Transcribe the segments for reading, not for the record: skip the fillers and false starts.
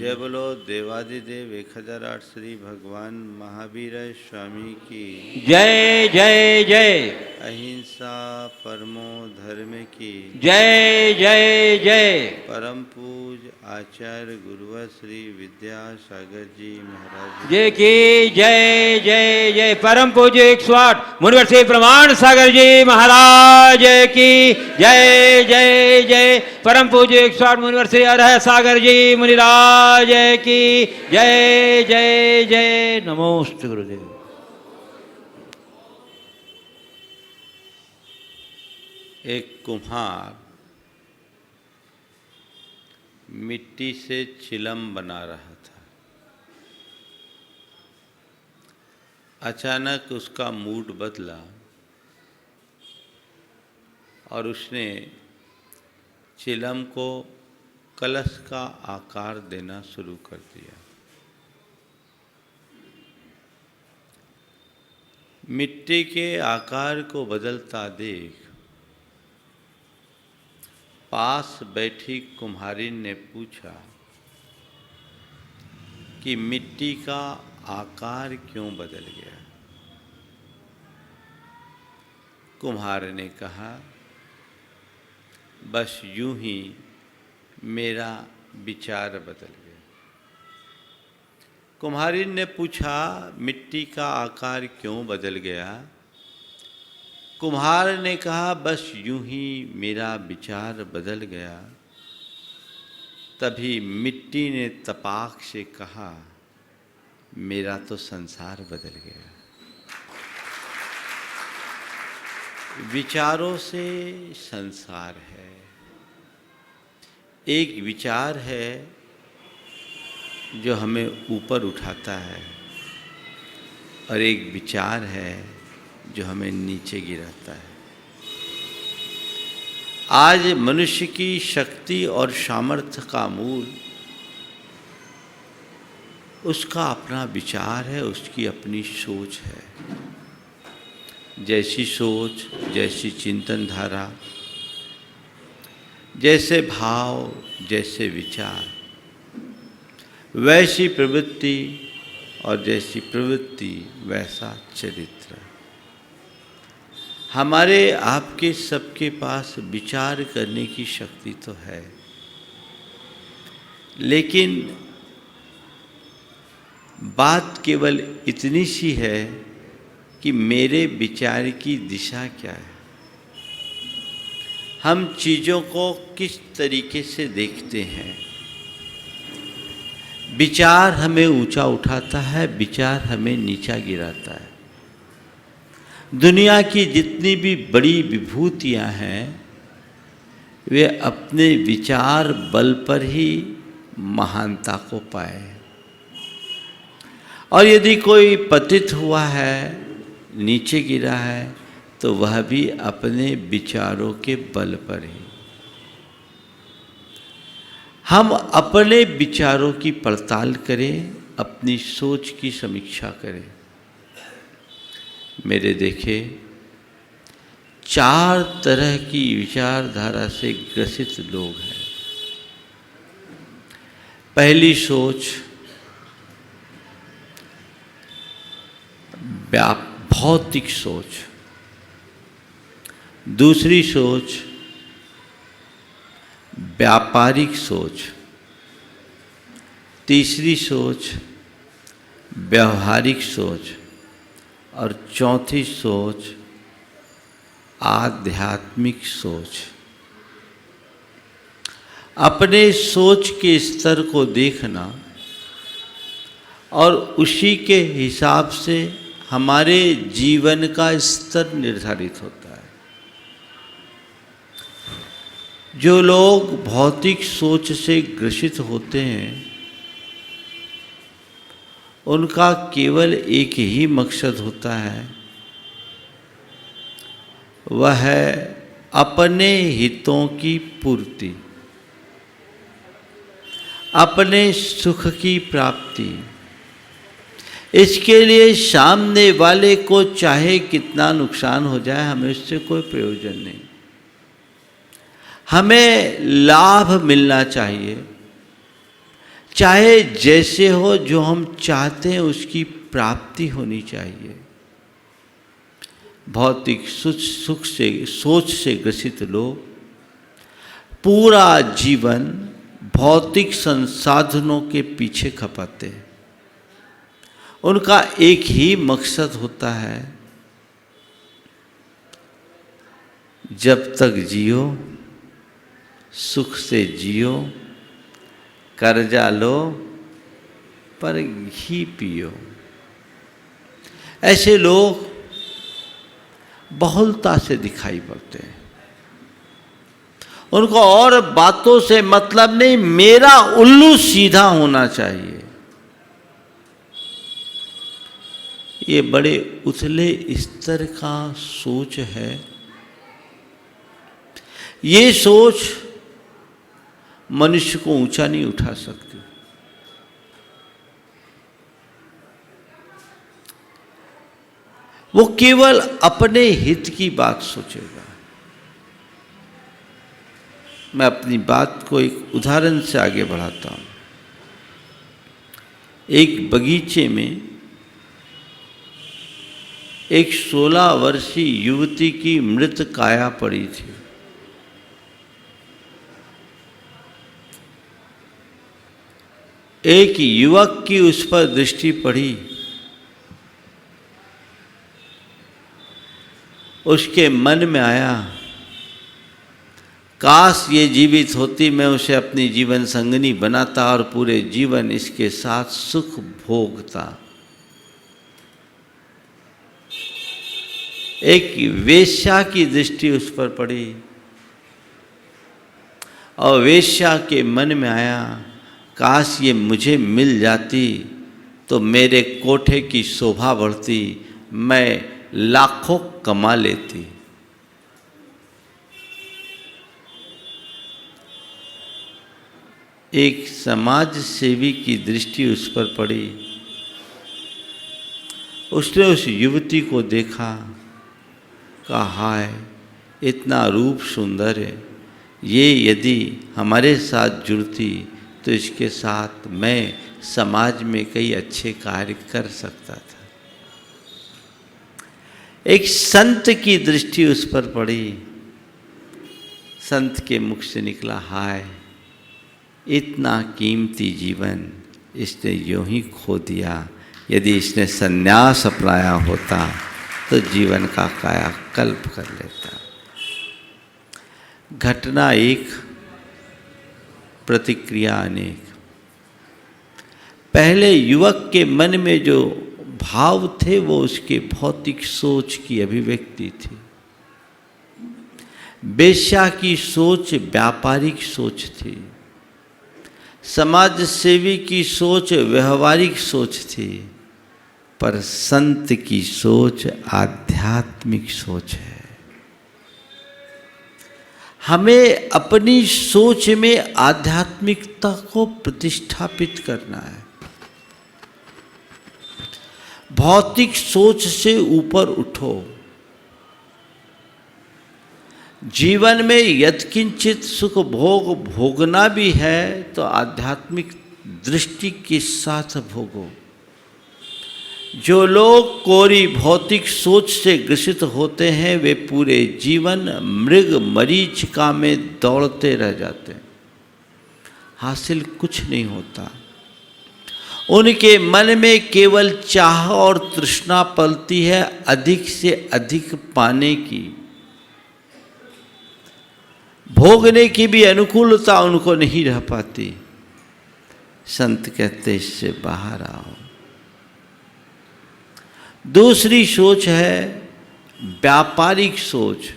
जय बोलो देवादिदेव 1008 श्री भगवान महावीर स्वामी की जय जय जय। अहिंसा परमो धर्म की जय जय जय। परम पूज आचार्य गुरुवर श्री विद्यासागर जी महाराज जय की जय जय जय। परम पूज्य 108 मुनिवर श्री प्रमाण सागर जी महाराज की जय जय जय। परम पूज्य 108 मुनिवर श्री अरह सागर जी मुनिराज की जय जय जय। नमोस्तु गुरुदेव। एक कुम्हार मिट्टी से चिलम बना रहा था। अचानक उसका मूड बदला और उसने चिलम को कलश का आकार देना शुरू कर दिया। मिट्टी के आकार को बदलता देख पास बैठी कुम्हारिन ने पूछा कि मिट्टी का आकार क्यों बदल गया। कुम्हार ने कहा, बस यूं ही मेरा विचार बदल गया। कुम्हारिन ने पूछा, मिट्टी का आकार क्यों बदल गया। कुम्हार ने कहा, बस यूं ही मेरा विचार बदल गया। तभी मिट्टी ने तपाक से कहा, मेरा तो संसार बदल गया। विचारों से संसार है। एक विचार है जो हमें ऊपर उठाता है और एक विचार है जो हमें नीचे गिराता है। आज मनुष्य की शक्ति और सामर्थ्य का मूल उसका अपना विचार है, उसकी अपनी सोच है। जैसी सोच, जैसी चिंतन धारा, जैसे भाव, जैसे विचार, वैसी प्रवृत्ति और जैसी प्रवृत्ति वैसा चरित्र। हमारे आपके सबके पास विचार करने की शक्ति तो है, लेकिन बात केवल इतनी सी है कि मेरे विचार की दिशा क्या है। हम चीज़ों को किस तरीके से देखते हैं। विचार हमें ऊंचा उठाता है, विचार हमें नीचा गिराता है। दुनिया की जितनी भी बड़ी विभूतियां हैं वे अपने विचार बल पर ही महानता को पाए। और यदि कोई पतित हुआ है, नीचे गिरा है, तो वह भी अपने विचारों के बल पर ही। हम अपने विचारों की पड़ताल करें, अपनी सोच की समीक्षा करें। मेरे देखे 4 तरह की विचारधारा से ग्रसित लोग हैं। पहली सोच भौतिक सोच, दूसरी सोच व्यापारिक सोच, तीसरी सोच व्यवहारिक सोच और चौथी सोच आध्यात्मिक सोच। अपने सोच के स्तर को देखना और उसी के हिसाब से हमारे जीवन का स्तर निर्धारित होता है। जो लोग भौतिक सोच से ग्रसित होते हैं उनका केवल एक ही मकसद होता है, वह है अपने हितों की पूर्ति, अपने सुख की प्राप्ति। इसके लिए सामने वाले को चाहे कितना नुकसान हो जाए, हमें इससे कोई प्रयोजन नहीं। हमें लाभ मिलना चाहिए, चाहे जैसे हो, जो हम चाहते हैं उसकी प्राप्ति होनी चाहिए। भौतिक सुख से, सोच से ग्रसित लोग पूरा जीवन भौतिक संसाधनों के पीछे खपाते हैं। उनका एक ही मकसद होता है, जब तक जियो सुख से जियो, कर्जा लो पर घी पियो। ऐसे लोग बहुलता से दिखाई पड़ते हैं। उनको और बातों से मतलब नहीं, मेरा उल्लू सीधा होना चाहिए। ये बड़े उथले स्तर का सोच है। ये सोच मनुष्य को ऊंचा नहीं उठा सकती। वो केवल अपने हित की बात सोचेगा। मैं अपनी बात को एक उदाहरण से आगे बढ़ाता हूं। एक बगीचे में एक 16 वर्षीय युवती की मृत काया पड़ी थी। एक युवक की उस पर दृष्टि पड़ी। उसके मन में आया, काश ये जीवित होती, मैं उसे अपनी जीवन संगनी बनाता और पूरे जीवन इसके साथ सुख भोगता। एक वेश्या की दृष्टि उस पर पड़ी और वेश्या के मन में आया, काश ये मुझे मिल जाती तो मेरे कोठे की शोभा बढ़ती, मैं लाखों कमा लेती। एक समाज सेवी की दृष्टि उस पर पड़ी। उसने उस युवती को देखा, कहा, हाय इतना रूप सुंदर है, ये यदि हमारे साथ जुड़ती तो इसके साथ मैं समाज में कई अच्छे कार्य कर सकता था। एक संत की दृष्टि उस पर पड़ी। संत के मुख से निकला, हाय इतना कीमती जीवन इसने यूं ही खो दिया। यदि इसने संन्यास अपनाया होता तो जीवन का कायाकल्प कर लेता। घटना एक, प्रतिक्रिया अनेक। पहले युवक के मन में जो भाव थे वो उसके भौतिक सोच की अभिव्यक्ति थी। वेश्या की सोच व्यापारिक सोच थी। समाज सेवी की सोच व्यवहारिक सोच थी। पर संत की सोच आध्यात्मिक सोच है। हमें अपनी सोच में आध्यात्मिकता को प्रतिष्ठापित करना है। भौतिक सोच से ऊपर उठो। जीवन में यत्किंचित सुख भोग भोगना भी है तो आध्यात्मिक दृष्टि के साथ भोगो। जो लोग कोरी भौतिक सोच से ग्रसित होते हैं वे पूरे जीवन मृग मरीचिका में दौड़ते रह जाते हैं, हासिल कुछ नहीं होता। उनके मन में केवल चाह और तृष्णा पलती है अधिक से अधिक पाने की। भोगने की भी अनुकूलता उनको नहीं रह पाती। संत कहते इससे बाहर आओ। दूसरी सोच है व्यापारिक सोच,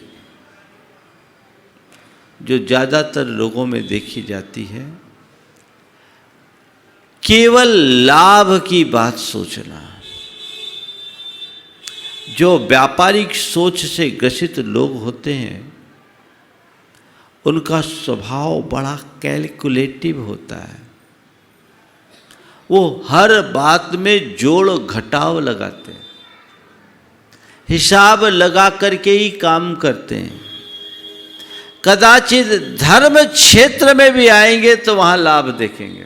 जो ज़्यादातर लोगों में देखी जाती है। केवल लाभ की बात सोचना। जो व्यापारिक सोच से ग्रसित लोग होते हैं उनका स्वभाव बड़ा कैलकुलेटिव होता है। वो हर बात में जोड़ घटाव लगाते हैं, हिसाब लगा करके ही काम करते हैं। कदाचित धर्म क्षेत्र में भी आएंगे तो वहां लाभ देखेंगे।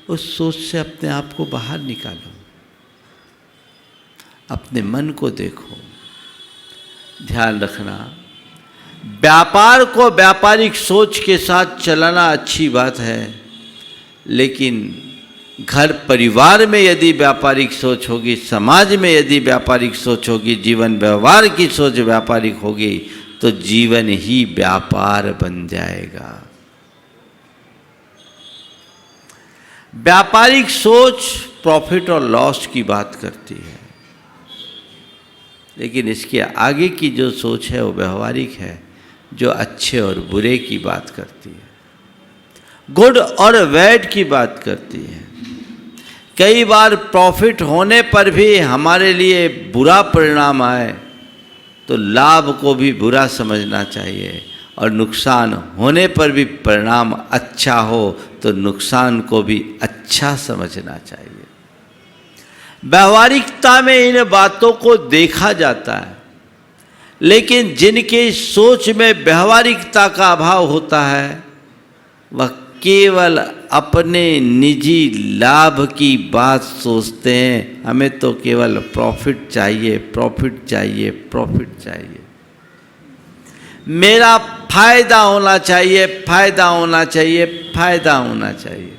उस सोच से अपने आप को बाहर निकालो, अपने मन को देखो। ध्यान रखना, व्यापार को व्यापारिक सोच के साथ चलाना अच्छी बात है, लेकिन घर परिवार में यदि व्यापारिक सोच होगी, समाज में यदि व्यापारिक सोच होगी, जीवन व्यवहार की सोच व्यापारिक होगी, तो जीवन ही व्यापार बन जाएगा। व्यापारिक सोच प्रॉफिट और लॉस की बात करती है, लेकिन इसके आगे की जो सोच है वो व्यवहारिक है, जो अच्छे और बुरे की बात करती है, गुड और बैड की बात करती है। कई बार प्रॉफिट होने पर भी हमारे लिए बुरा परिणाम आए तो लाभ को भी बुरा समझना चाहिए, और नुकसान होने पर भी परिणाम अच्छा हो तो नुकसान को भी अच्छा समझना चाहिए। व्यावहारिकता में इन बातों को देखा जाता है, लेकिन जिनके सोच में व्यावहारिकता का अभाव होता है वह केवल अपने निजी लाभ की बात सोचते हैं। हमें तो केवल प्रॉफिट चाहिए, प्रॉफिट चाहिए, प्रॉफिट चाहिए, मेरा फायदा होना चाहिए, फायदा होना चाहिए, फायदा होना चाहिए।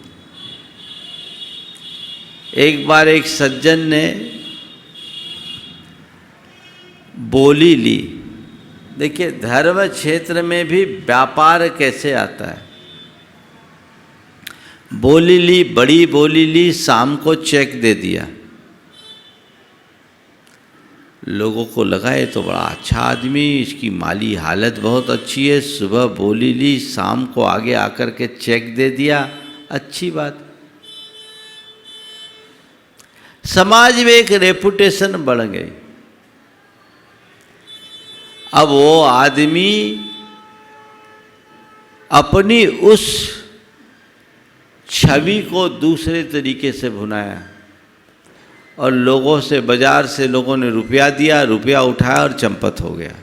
एक बार एक सज्जन ने बोली ली। देखिए, धर्म क्षेत्र में भी व्यापार कैसे आता है। बोली ली, बड़ी बोली ली, शाम को चेक दे दिया। लोगों को लगा ये तो बड़ा अच्छा आदमी, इसकी माली हालत बहुत अच्छी है, सुबह बोली ली, शाम को आगे आकर के चेक दे दिया, अच्छी बात। समाज में एक रेपुटेशन बढ़ गई। अब वो आदमी अपनी उस छवि को दूसरे तरीके से भुनाया, और लोगों से, बाजार से लोगों ने रुपया दिया, रुपया उठाया और चंपत हो गया।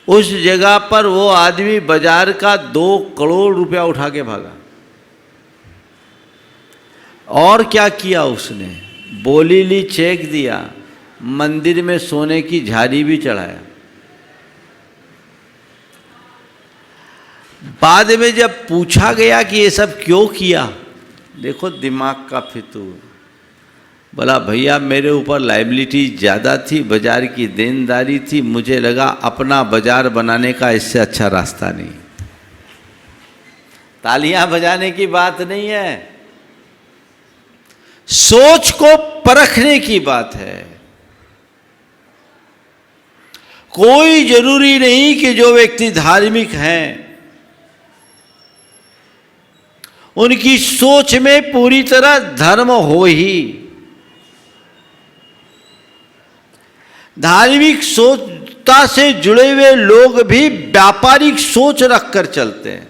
उस जगह पर वो आदमी बाजार का 2 करोड़ रुपया उठा के भागा। और क्या किया उसने, बोली ली, चेक दिया, मंदिर में सोने की झाड़ी भी चढ़ाया। बाद में जब पूछा गया कि ये सब क्यों किया, देखो दिमाग का फितूर। बोला भैया मेरे ऊपर लायबिलिटी ज़्यादा थी, बाजार की देनदारी थी, मुझे लगा अपना बाजार बनाने का इससे अच्छा रास्ता नहीं। तालियां बजाने की बात नहीं है, सोच को परखने की बात है। कोई जरूरी नहीं कि जो व्यक्ति धार्मिक हैं उनकी सोच में पूरी तरह धर्म हो ही। धार्मिक सोचता से जुड़े हुए लोग भी व्यापारिक सोच रखकर चलते हैं।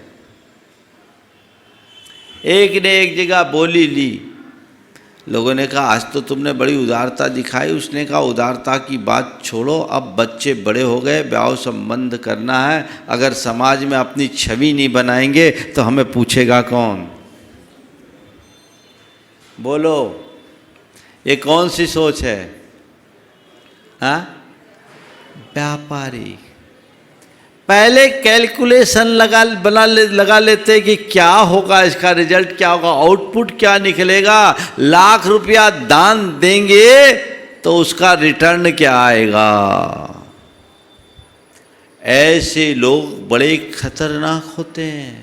एक ने एक जगह बोली ली, लोगों ने कहा आज तो तुमने बड़ी उदारता दिखाई। उसने कहा उदारता की बात छोड़ो, अब बच्चे बड़े हो गए, ब्याह संबंध करना है। अगर समाज में अपनी छवि नहीं बनाएंगे तो हमें पूछेगा कौन। बोलो ये कौन सी सोच है? हाँ, व्यापारी। पहले कैलकुलेशन लगा लेते कि क्या होगा, इसका रिजल्ट क्या होगा, आउटपुट क्या निकलेगा। लाख रुपया दान देंगे तो उसका रिटर्न क्या आएगा। ऐसे लोग बड़े खतरनाक होते हैं।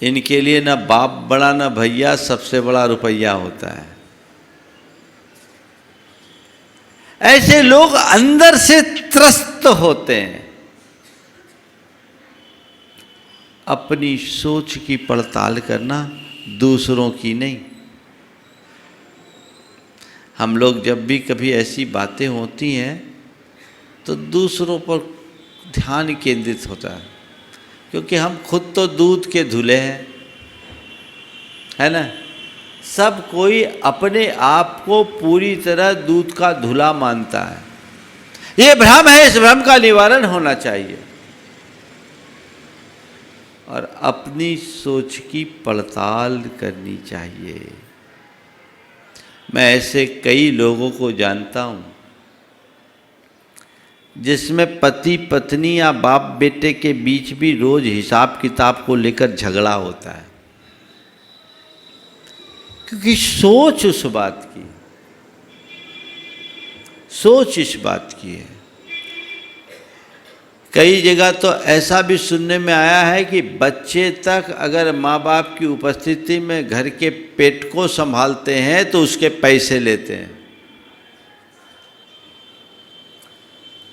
इनके लिए ना बाप बड़ा ना भैया, सबसे बड़ा रुपया होता है। ऐसे लोग अंदर से त्रस्त होते हैं। अपनी सोच की पड़ताल करना, दूसरों की नहीं। हम लोग जब भी कभी ऐसी बातें होती हैं तो दूसरों पर ध्यान केंद्रित होता है, क्योंकि हम खुद तो दूध के धुले हैं, है ना। सब कोई अपने आप को पूरी तरह दूध का धुला मानता है। ये भ्रम है, इस भ्रम का निवारण होना चाहिए। और अपनी सोच की पड़ताल करनी चाहिए। मैं ऐसे कई लोगों को जानता हूँ जिसमें पति पत्नी या बाप बेटे के बीच भी रोज हिसाब किताब को लेकर झगड़ा होता है, क्योंकि सोच उस बात की, सोच इस बात की है। कई जगह तो ऐसा भी सुनने में आया है कि बच्चे तक अगर माँ बाप की उपस्थिति में घर के पेट को संभालते हैं तो उसके पैसे लेते हैं।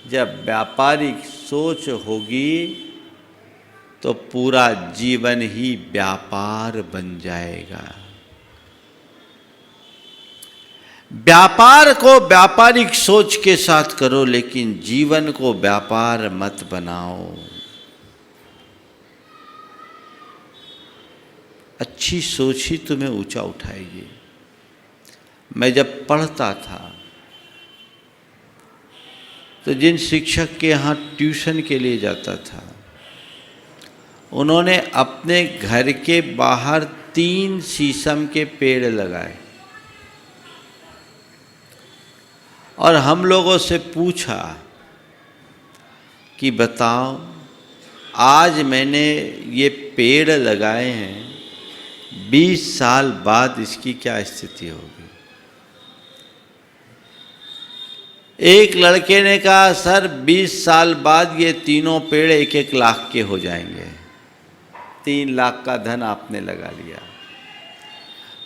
जब व्यापारिक सोच होगी तो पूरा जीवन ही व्यापार बन जाएगा। व्यापार को व्यापारिक सोच के साथ करो, लेकिन जीवन को व्यापार मत बनाओ। अच्छी सोच ही तुम्हें ऊंचा उठाएगी। मैं जब पढ़ता था तो जिन शिक्षक के यहाँ ट्यूशन के लिए जाता था, उन्होंने अपने घर के बाहर 3 शीशम के पेड़ लगाए और हम लोगों से पूछा कि बताओ, आज मैंने ये पेड़ लगाए हैं, 20 साल बाद इसकी क्या स्थिति होगी। एक लड़के ने कहा, सर 20 साल बाद ये तीनों पेड़ 1-1 लाख के हो जाएंगे। 3 लाख का धन आपने लगा लिया।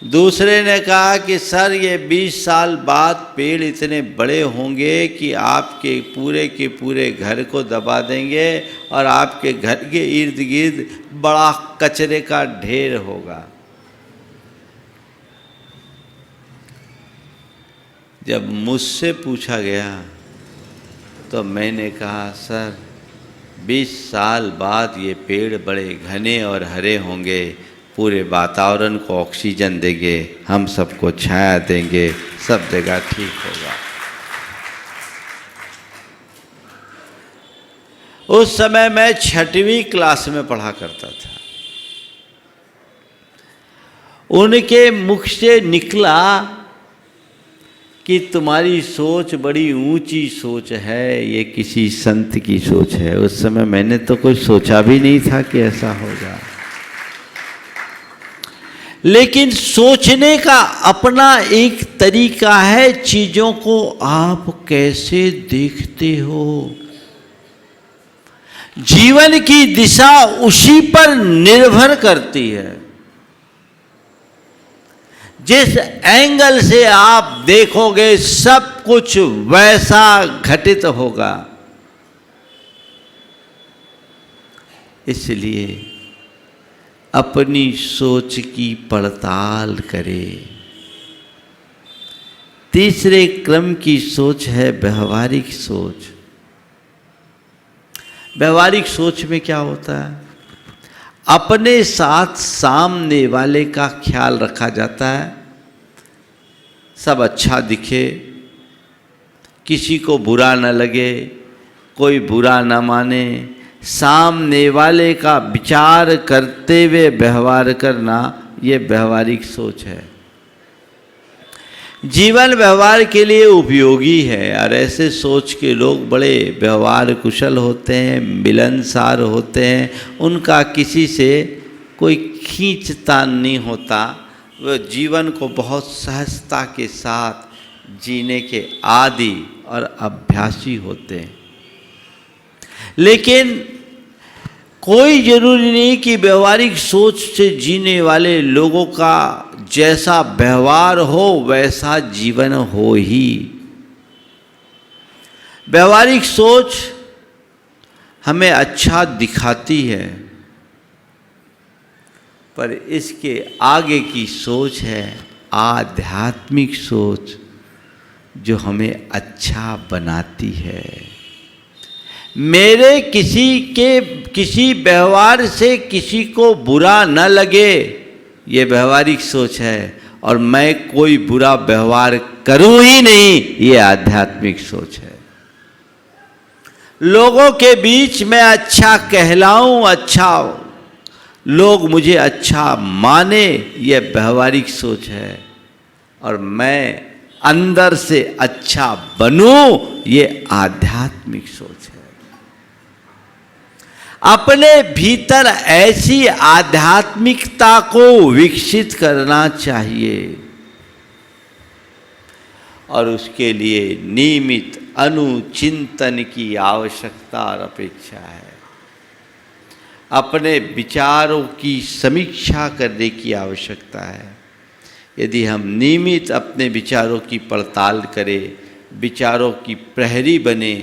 दूसरे ने कहा कि सर ये 20 साल बाद पेड़ इतने बड़े होंगे कि आपके पूरे के पूरे घर को दबा देंगे और आपके घर के इर्द गिर्द बड़ा कचरे का ढेर होगा। जब मुझसे पूछा गया तो मैंने कहा, सर 20 साल बाद ये पेड़ बड़े घने और हरे होंगे, पूरे वातावरण को ऑक्सीजन देंगे, हम सबको छाया देंगे, सब जगह ठीक होगा। उस समय मैं 6वीं क्लास में पढ़ा करता था। उनके मुख से निकला कि तुम्हारी सोच बड़ी ऊंची सोच है, ये किसी संत की सोच है। उस समय मैंने तो कुछ सोचा भी नहीं था कि ऐसा होगा, लेकिन सोचने का अपना एक तरीका है। चीजों को आप कैसे देखते हो, जीवन की दिशा उसी पर निर्भर करती है। जिस एंगल से आप देखोगे सब कुछ वैसा घटित होगा। इसलिए अपनी सोच की पड़ताल करें। तीसरे क्रम की सोच है व्यवहारिक सोच। व्यवहारिक सोच में क्या होता है? अपने साथ सामने वाले का ख्याल रखा जाता है, सब अच्छा दिखे, किसी को बुरा न लगे, कोई बुरा न माने, सामने वाले का विचार करते हुए व्यवहार करना, ये व्यवहारिक सोच है। जीवन व्यवहार के लिए उपयोगी है और ऐसे सोच के लोग बड़े व्यवहार कुशल होते हैं, मिलनसार होते हैं, उनका किसी से कोई खींचतान नहीं होता, वह जीवन को बहुत सहजता के साथ जीने के आदी और अभ्यासी होते हैं। लेकिन कोई जरूरी नहीं कि व्यवहारिक सोच से जीने वाले लोगों का जैसा व्यवहार हो वैसा जीवन हो ही। व्यवहारिक सोच हमें अच्छा दिखाती है, पर इसके आगे की सोच है आध्यात्मिक सोच, जो हमें अच्छा बनाती है। मेरे किसी व्यवहार से किसी को बुरा न लगे, ये व्यवहारिक सोच है, और मैं कोई बुरा व्यवहार करूं ही नहीं, ये आध्यात्मिक सोच है। लोगों के बीच में अच्छा कहलाऊं, अच्छा लोग मुझे अच्छा माने, यह व्यवहारिक सोच है, और मैं अंदर से अच्छा बनूं, ये आध्यात्मिक सोच है। अपने भीतर ऐसी आध्यात्मिकता को विकसित करना चाहिए, और उसके लिए नियमित अनुचिंतन की आवश्यकता और अपेक्षा है। अपने विचारों की समीक्षा करने की आवश्यकता है। यदि हम नियमित अपने विचारों की पड़ताल करें, विचारों की प्रहरी बने,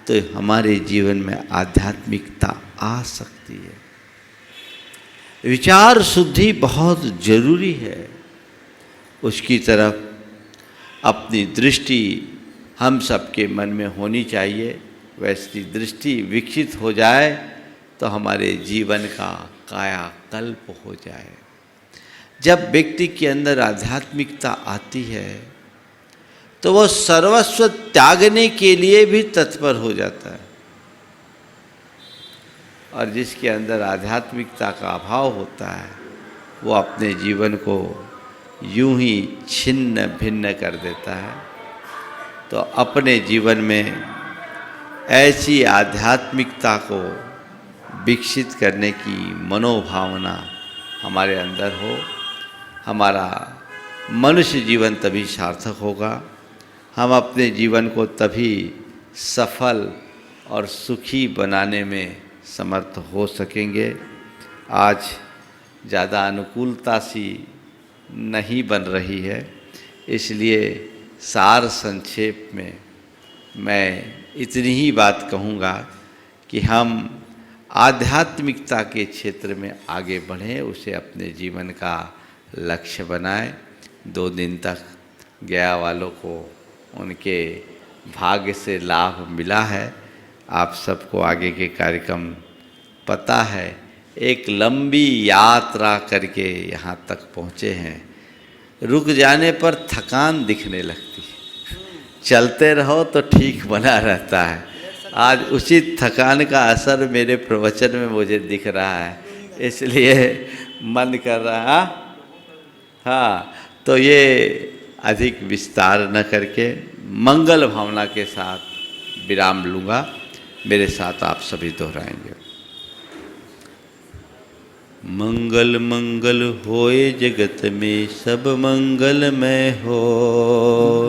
तो हमारे जीवन में आध्यात्मिकता आ सकती है। विचार शुद्धि बहुत जरूरी है। उसकी तरफ अपनी दृष्टि हम सबके मन में होनी चाहिए। वैसी दृष्टि विकसित हो जाए तो हमारे जीवन का कायाकल्प हो जाए। जब व्यक्ति के अंदर आध्यात्मिकता आती है तो वह सर्वस्व त्यागने के लिए भी तत्पर हो जाता है, और जिसके अंदर आध्यात्मिकता का अभाव होता है वो अपने जीवन को यूं ही छिन्न भिन्न कर देता है। तो अपने जीवन में ऐसी आध्यात्मिकता को विकसित करने की मनोभावना हमारे अंदर हो, हमारा मनुष्य जीवन तभी सार्थक होगा। हम अपने जीवन को तभी सफल और सुखी बनाने में समर्थ हो सकेंगे। आज ज़्यादा अनुकूलता सी नहीं बन रही है, इसलिए सार संक्षेप में मैं इतनी ही बात कहूँगा कि हम आध्यात्मिकता के क्षेत्र में आगे बढ़ें, उसे अपने जीवन का लक्ष्य बनाएं। 2 दिन तक गया वालों को उनके भाग्य से लाभ मिला है। आप सबको आगे के कार्यक्रम पता है। एक लंबी यात्रा करके यहाँ तक पहुँचे हैं। रुक जाने पर थकान दिखने लगती है, चलते रहो तो ठीक बना रहता है। आज उसी थकान का असर मेरे प्रवचन में मुझे दिख रहा है, इसलिए मन कर रहा। हाँ, तो ये अधिक विस्तार न करके मंगल भावना के साथ विराम लूँगा। मेरे साथ आप सभी दोहराएंगे। मंगल मंगल होए जगत में सब मंगलमय हो।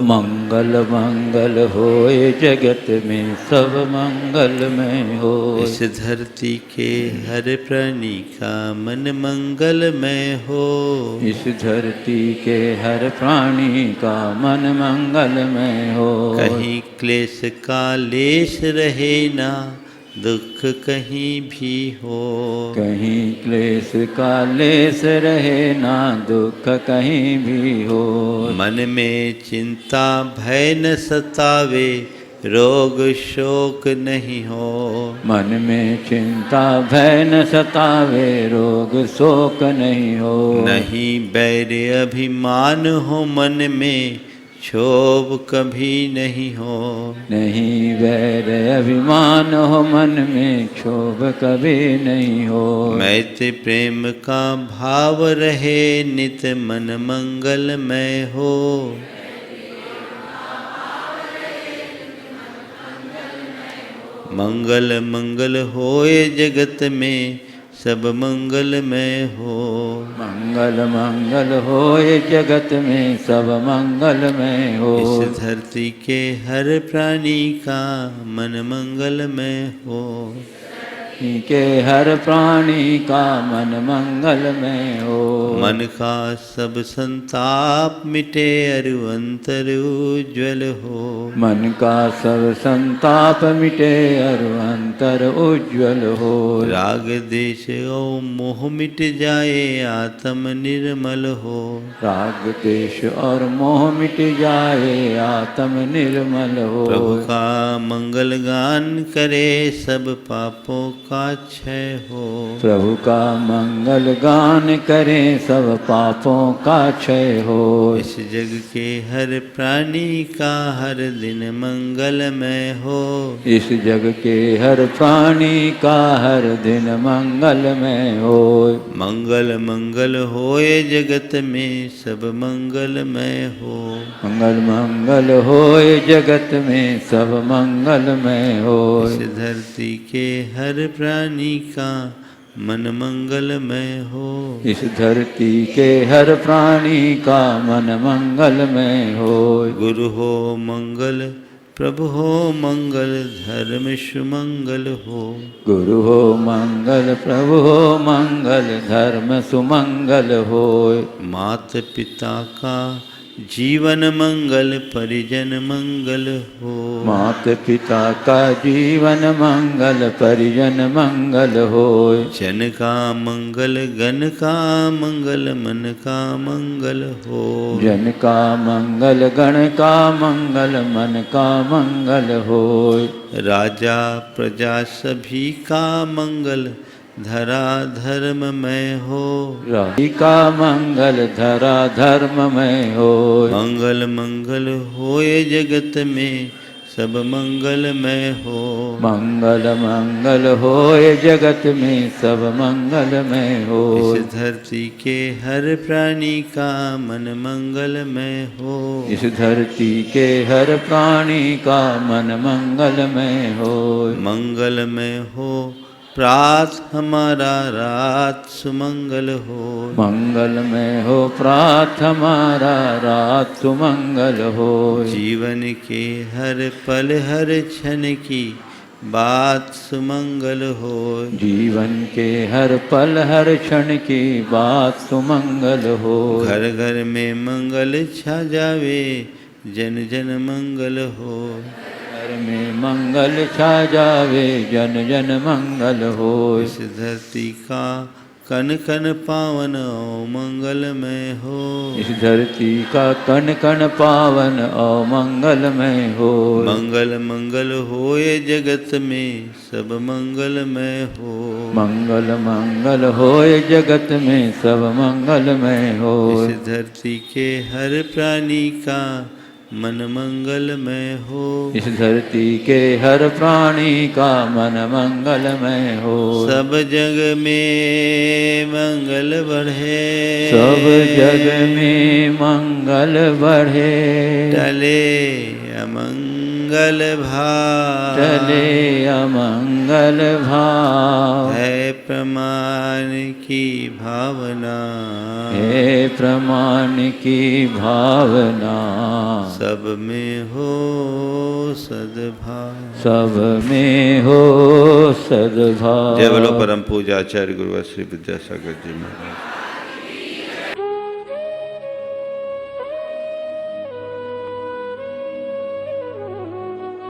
मंगल मंगल होए जगत में सब मंगलमय हो। इस धरती के हर प्राणी का मन मंगलमय हो। इस धरती के हर प्राणी का मन मंगलमय हो। कहीं क्लेश का लेश रहे ना, दुख कहीं भी हो। कहीं क्लेश का लेस रहे ना, दुख कहीं भी हो। मन में चिंता भय न सतावे, रोग शोक नहीं हो। मन में चिंता भय न सतावे, रोग शोक नहीं हो। नहीं बैर अभिमान हो मन में, क्षोभ कभी नहीं हो। नहीं वैर अभिमान हो मन में, क्षोभ कभी नहीं हो। मैत्री प्रेम का भाव रहे, नित मन मंगलमय हो। मंगल मंगल होए जगत में सब मंगलमय हो। मंगल मंगल होए जगत में सब मंगलमय हो। इस धरती के हर प्राणी का मन मंगलमय हो। के हर प्राणी का मन मंगलमय हो। मन का सब संताप मिटे, अरु अंतर उज्ज्वल हो। मन का सब संताप मिटे, अरु अंतर उज्ज्वल हो। राग देश और मोह मिट जाए, आत्म निर्मल हो। राग देश और मोह मिट जाए, आत्म निर्मल हो। प्रभु का मंगल गान करे, सब पापों का क्षय हो। प्रभु का मंगल गान करें सब पापों का क्षय हो। इस जग के हर प्राणी का हर दिन मंगलमय हो। इस जग के हर प्राणी का हर दिन मंगलमय हो। मंगल मंगल होए जगत में सब मंगलमय हो। मंगल मंगल होए जगत में सब मंगलमय हो। इस धरती के हर प्राणी का मन मंगलमय हो। इस धरती के हर प्राणी का मन मंगलमय हो। गुरु हो मंगल प्रभु हो मंगल धर्म सुमंगल हो। गुरु हो मंगल प्रभु हो मंगल धर्म सुमंगल हो। मात पिता का जीवन मंगल परिजन मंगल हो। मात पिता का जीवन मंगल परिजन मंगल हो। जन का मंगल गण का मंगल मन का मंगल हो। जन का मंगल गण का मंगल मन का मंगल हो। राजा प्रजा सभी का मंगल धरा धर्ममय हो। राही का मंगल धरा धर्ममय हो। मंगल मंगल होए जगत में सब मंगलमय हो। मंगल मंगल होए जगत में सब मंगलमय हो। इस धरती के हर प्राणी का मन मंगलमय हो। इस धरती के हर प्राणी का मन मंगलमय हो। मंगलमय हो प्रात हमारा रात सुमंगल हो। मंगलमय हो प्रात हमारा रात सुमंगल हो। जीवन के हर पल हर क्षण की बात सुमंगल हो। जीवन के हर पल हर क्षण की बात सुमंगल हो। घर घर में मंगल छा जावे जन जन मंगल हो। घर में मंगल छा जावे जन जन मंगल हो। इस धरती का कन कन पावन ओ मंगलमय हो। इस धरती का कण कण पावन और मंगलमय हो। मंगल मंगल होए जगत में सब मंगलमय हो। मंगल मंगल होए जगत में सब मंगलमय हो। इस धरती के हर प्राणी का मन मंगलमय हो। इस धरती के हर प्राणी का मन मंगलमय हो। सब जग में मंगल बढ़े। सब जग में मंगल बढ़े। टले अमंगल भाव। टले अमंगल भाव। है प्रमाण की भावना। हे प्रमाण की भावना। सब में हो सद्भाव। सब में हो सद्भाव। जय बोलो परम पूज्य आचार्य गुरु श्री विद्यासागर जी महाराज।